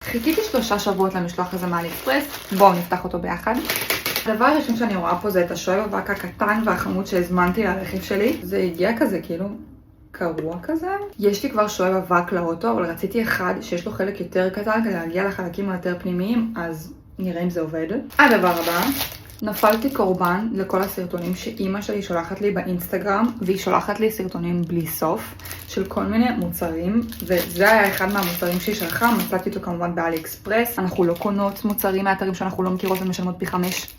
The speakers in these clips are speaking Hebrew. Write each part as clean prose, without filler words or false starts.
חיכיתי 3 שבועות למשלוח הזה מאלי אקספרס, בואו נפתח אותו ביחד. הדבר הראשון שאני רואה פה זה את השואב אבק הקטן והחמוד שהזמנתי לרכיב שלי. זה הגיע כזה כאילו קרוע כזה. יש לי כבר שואב אבק לאוטו, אבל רציתי אחד שיש לו חלק יותר קטן כדי להגיע לחלקים היותר פנימיים, אז נראה אם זה עובד. הדבר הבא, נפלתי קורבן לכל הסרטונים שאימא שלי שולחת לי באינסטגרם, והיא שולחת לי סרטונים בלי סוף של כל מיני מוצרים, וזה היה אחד מהמוצרים שהיא שלחה. מצאתי אותו כמובן באלי אקספרס. אנחנו לא קונות מוצרים מאתרים שאנחנו לא מכירות ומשלמות פי 5.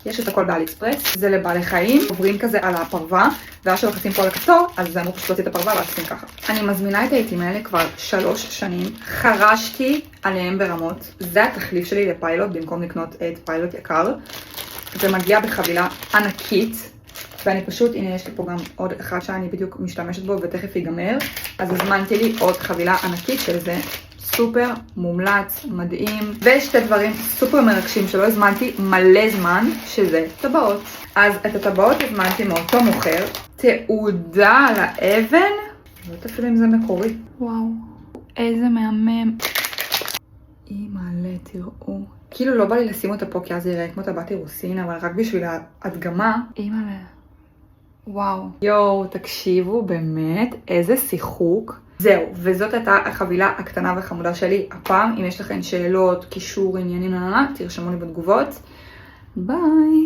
יש את הכל באלי אקספרס. זה לבעלי חיים, עוברים כזה על הפרווה, ואז שלוחצים פה על הכפתור, אז זה אמור פשוט להוציא את הפרווה ועושים ככה. אני מזמינה את העיתים האלה כבר 3 שנים, חרשתי עליהם ברמות. זה התחליף שלי לפיילוט, במקום לקנות את פיילוט יקר. זה מגיע בחבילה ענקית, ואני פשוט, הנה יש לי פה גם עוד אחד שאני בדיוק משתמשת בו ותכף ייגמר, אז הזמנתי לי עוד חבילה ענקית של זה. סופר מומלץ, מדהים, ושתי דברים סופר מרגשים שלא הזמנתי מלא זמן, שזה טבעות. אז את הטבעות הזמנתי מאותו מוכר, תעודה על האבן, לא יודעת אפילו אם זה מקורי. וואו, איזה מהמם. אימא'לה, תראו. כאילו לא בא לי לשים אותה פה כי אז יראה כמו טבעת אירוסין, אבל רק בשביל ההדגמה. אימא'לה. וואו. יואו, תקשיבו, באמת, איזה שיחוק. זהו, וזאת הייתה החבילה הקטנה והחמודה שלי הפעם. אם יש לכם שאלות, קישור, עניינים, תרשמו לי בתגובות. ביי!